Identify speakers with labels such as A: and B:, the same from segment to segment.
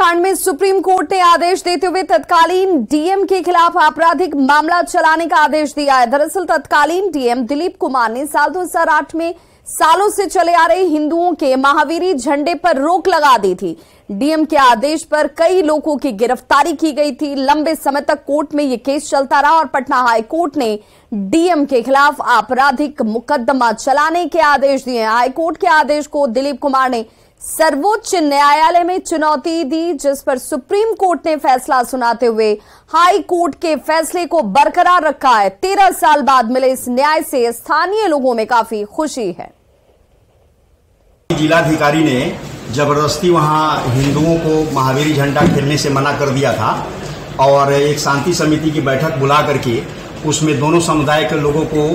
A: कांड में supreme court ने आदेश देते हुए तत्कालीन डीएम के खिलाफ आपराधिक मामला चलाने का आदेश दिया है। दरअसल तत्कालीन डीएम दिलीप कुमार ने साल 2008 में सालों से चले आ रहे हिंदुओं के महावीरी झंडे पर रोक लगा दी थी। डीएम के आदेश पर कई लोगों की गिरफ्तारी की गई थी। लंबे समय तक कोर्ट में यह केस चलता रहा और पटना हाई कोर्ट ने डीएम के खिलाफ आपराधिक मुकदमा चलाने के आदेश दिए। हाई कोर्ट के आदेश को दिलीप कुमार ने सर्वोच्च न्यायालय में चुनौती दी, जिस पर सुप्रीम कोर्ट ने फैसला सुनाते हुए हाई कोर्ट के फैसले को बरकरार रखा है। 13 साल बाद मिले इस न्याय से स्थानीय लोगों में काफी खुशी है।
B: जिलाधिकारी ने जबरदस्ती वहां हिंदुओं को महावीरी झंडा खेलने से मना कर दिया था और एक शांति समिति की बैठक बुला करके उसमें दोनों समुदाय के लोगों को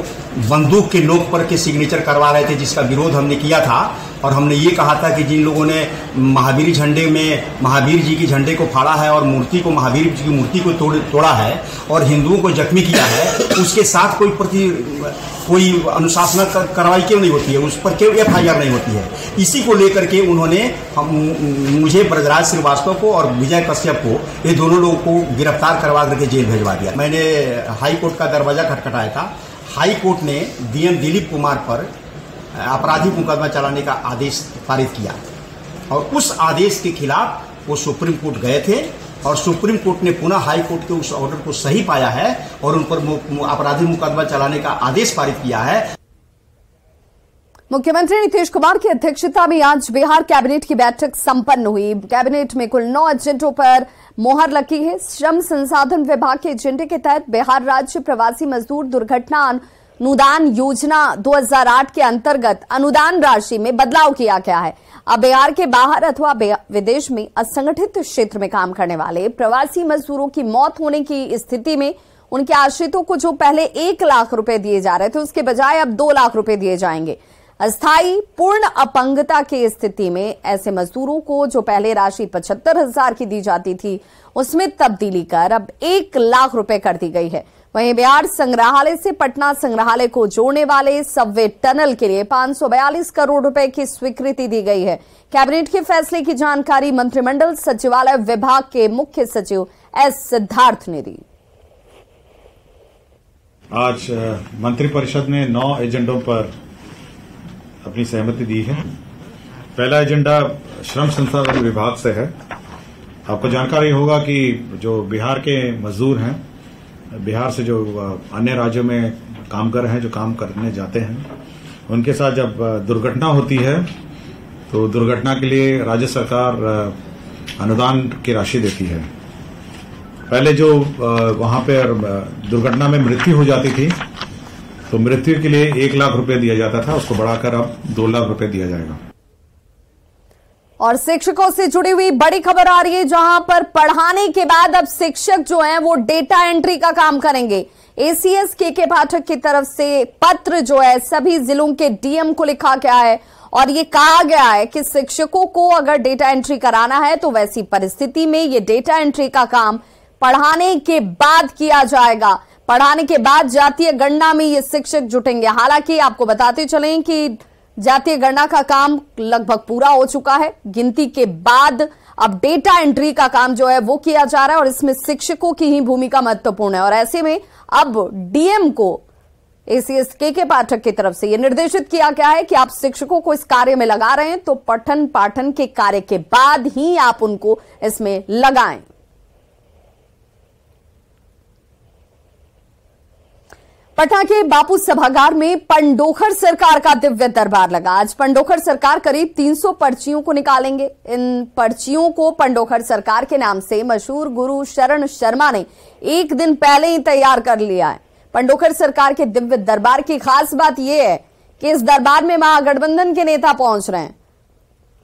B: बंदूक के नोक पर के सिग्नेचर करवा रहे थे, जिसका विरोध हमने किया था। और हमने ये कहा था कि जिन लोगों ने महावीर झंडे में महावीर जी की झंडे को फाड़ा है और मूर्ति को महावीर जी की मूर्ति को तोड़ा है और हिंदुओं को जख्मी किया है, उसके साथ कोई अनुशासनात्मक कार्रवाई क्यों नहीं होती है, उस पर क्यों FIR नहीं होती है। इसी को लेकर के उन्होंने मुझे ब्रजराज श्रीवास्तव को और विजय कश्यप को, ये दोनों लोगों को गिरफ्तार करवा करके जेल भेजवा दिया। मैंने हाई कोर्ट का दरवाजा खटखटाया था। हाई कोर्ट ने डीएम दिलीप कुमार पर आपराधिक मुकदमा चलाने का आदेश पारित किया और उस आदेश के खिलाफ वो सुप्रीम कोर्ट गए थे और सुप्रीम कोर्ट ने पुनः हाई कोर्ट के उस ऑर्डर को सही पाया है और उन पर आपराधिक मुकदमा चलाने का आदेश पारित किया है।
A: मुख्यमंत्री नीतीश कुमार की अध्यक्षता में आज बिहार कैबिनेट की बैठक संपन्न हुई। कैबिनेट में कुल 9 एजेंडों पर मोहर लगी है। श्रम संसाधन विभाग के एजेंडे के तहत बिहार राज्य प्रवासी मजदूर दुर्घटना अनुदान योजना 2008 के अंतर्गत अनुदान राशि में बदलाव किया गया है। अब बिहार के बाहर अथवा विदेश में असंगठित क्षेत्र में काम करने वाले प्रवासी मजदूरों की मौत होने की स्थिति में उनके आश्रितों को जो पहले 1 लाख रुपए दिए जा रहे थे, उसके बजाय अब 2 लाख रुपए दिए जाएंगे। अस्थायी पूर्ण अपंगता की स्थिति में ऐसे मजदूरों को जो पहले राशि 75,000 की दी जाती थी, उसमें तब्दीली कर अब 1 लाख रुपए कर दी गई है। वहीं बिहार संग्रहालय से पटना संग्रहालय को जोड़ने वाले सबवे टनल के लिए 542 करोड़ रुपए की स्वीकृति दी गई है। कैबिनेट के फैसले की जानकारी मंत्रिमंडल सचिवालय विभाग के मुख्य सचिव S सिद्धार्थ ने दी।
C: आज मंत्रिपरिषद ने 9 एजेंडों पर अपनी सहमति दी है। पहला एजेंडा श्रम संसाधन विभाग से है। आपको जानकारी होगा कि जो बिहार के मजदूर हैं, बिहार से जो अन्य राज्यों में काम कर रहे हैं, जो काम करने जाते हैं, उनके साथ जब दुर्घटना होती है तो दुर्घटना के लिए राज्य सरकार अनुदान की राशि देती है। पहले जो वहां पे दुर्घटना में मृत्यु हो जाती थी तो मृत्यु के लिए 1 लाख रुपए दिया जाता था, उसको बढ़ाकर अब 2 लाख रुपए दिया जाएगा।
A: और शिक्षकों से जुड़ी हुई बड़ी खबर आ रही है, जहां पर पढ़ाने के बाद अब शिक्षक जो हैं वो डेटा एंट्री का काम करेंगे। ACS के पाठक की तरफ से पत्र जो है सभी जिलों के डीएम को लिखा गया है और ये कहा गया है कि शिक्षकों को अगर डेटा एंट्री कराना है तो वैसी परिस्थिति में ये डेटा एंट्री का काम पढ़ाने के बाद किया जाएगा। पढ़ाने के बाद जातीय गणना में ये शिक्षक जुटेंगे। हालांकि आपको बताते चलें कि जातीय गणना का काम लगभग पूरा हो चुका है। गिनती के बाद अब डेटा एंट्री का काम जो है वो किया जा रहा है और इसमें शिक्षकों की ही भूमिका महत्वपूर्ण है। और ऐसे में अब डीएम को ACS के पाठक की तरफ से यह निर्देशित किया गया है कि आप शिक्षकों को इस कार्य में लगा रहे हैं तो पठन पाठन के कार्य के बाद ही आप उनको इसमें लगाएं। पटना के बापू सभागार में पंडोखर सरकार का दिव्य दरबार लगा। आज पंडोखर सरकार करीब 300 पर्चियों को निकालेंगे। इन पर्चियों को पंडोखर सरकार के नाम से मशहूर गुरु शरण शर्मा ने 1 दिन पहले ही तैयार कर लिया है। पंडोखर सरकार के दिव्य दरबार की खास बात यह है कि इस दरबार में महागठबंधन के नेता पहुंच रहे हैं।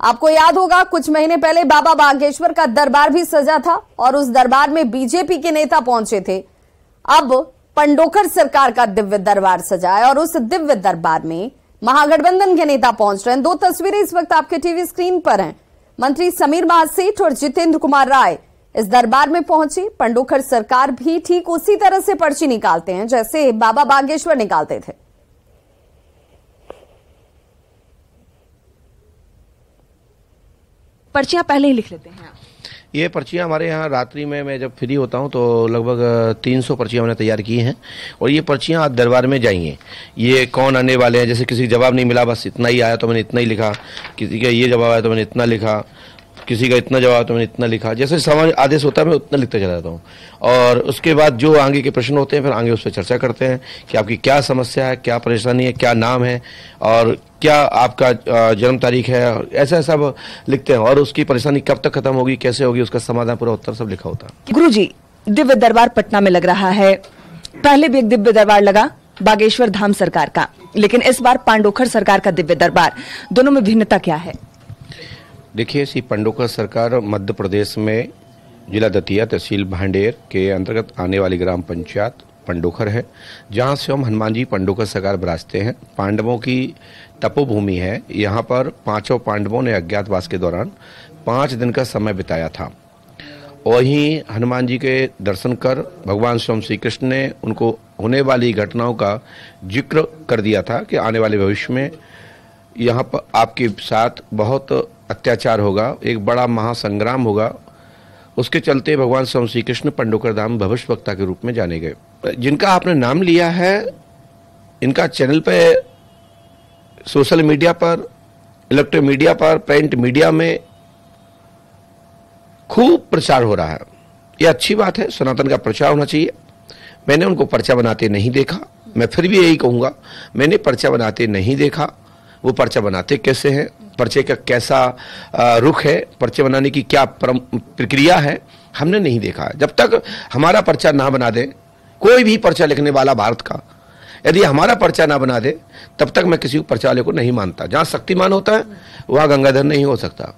A: आपको याद होगा कुछ महीने पहले बाबा बागेश्वर का दरबार भी सजा था और उस दरबार में बीजेपी के नेता पहुंचे थे। अब पंडोखर सरकार का दिव्य दरबार सजा है और उस दिव्य दरबार में महागठबंधन के नेता पहुंच रहे हैं। 2 तस्वीरें इस वक्त आपके टीवी स्क्रीन पर हैं। मंत्री समीर महासेठ और जितेंद्र कुमार राय इस दरबार में पहुंचे। पंडोखर सरकार भी ठीक उसी तरह से पर्ची निकालते हैं जैसे बाबा बागेश्वर निकालते थे।
D: पर्चियां पहले ही लिख लेते हैं। ये पर्चियाँ हमारे यहाँ रात्रि में मैं जब फ्री होता हूँ तो लगभग 300 पर्चियाँ मैंने तैयार की हैं और ये पर्चियाँ आज दरबार में जाएंगी। ये कौन आने वाले हैं, जैसे किसी जवाब नहीं मिला बस इतना ही आया तो मैंने इतना ही लिखा, किसी का ये जवाब आया तो मैंने इतना लिखा, किसी का इतना जवाब तो मैंने इतना लिखा, जैसे समय आदेश होता है मैं उतना लिखते चला जाता हूँ। और उसके बाद जो आगे के प्रश्न होते हैं फिर आगे उस पर चर्चा करते हैं कि आपकी क्या समस्या है, क्या परेशानी है, क्या नाम है और क्या आपका जन्म तारीख है, ऐसा सब लिखते हैं और उसकी परेशानी कब तक खत्म होगी, कैसे होगी, उसका समाधान पूरा उत्तर सब लिखा होता है।
E: गुरुजी, दिव्य दरबार पटना में लग रहा है, पहले भी एक दिव्य दरबार लगा बागेश्वर धाम सरकार का, लेकिन इस बार पांडोखर सरकार का दिव्य दरबार, दोनों में भिन्नता क्या है?
D: देखिए, श्री पांडोखर सरकार मध्य प्रदेश में जिला दतिया तहसील भांडेर के अंतर्गत आने वाली ग्राम पंचायत पांडोखर है, जहां स्वयं हनुमान जी पांडोखर सरकार विराजते हैं। पांडवों की तपोभूमि है। यहाँ पर पांचों पांडवों ने अज्ञातवास के दौरान 5 दिन का समय बिताया था। वहीं हनुमान जी के दर्शन कर भगवान स्वयं श्री कृष्ण ने उनको होने वाली घटनाओं का जिक्र कर दिया था कि आने वाले भविष्य में यहाँ पर आपके साथ बहुत अत्याचार होगा, एक बड़ा महासंग्राम होगा। उसके चलते भगवान स्वयं श्री कृष्ण पांडोखर धाम भविष्य वक्ता के रूप में जाने गए। जिनका आपने नाम लिया है, इनका चैनल पे, सोशल मीडिया पर, इलेक्ट्रॉनिक मीडिया पर, प्रिंट मीडिया में खूब प्रचार हो रहा है। ये अच्छी बात है, सनातन का प्रचार होना चाहिए। मैंने उनको पर्चा बनाते नहीं देखा, मैं फिर भी यही कहूँगा, मैंने पर्चा बनाते नहीं देखा। वो पर्चा बनाते कैसे हैं, पर्चे का कैसा रुख है, पर्चे बनाने की क्या प्रक्रिया है, हमने नहीं देखा है। जब तक हमारा पर्चा ना बना दे, कोई भी पर्चा लिखने वाला भारत का यदि हमारा पर्चा ना बना दे, तब तक मैं किसी पर्चा वाले को नहीं मानता। जहाँ शक्तिमान होता है वहाँ गंगाधर नहीं हो सकता।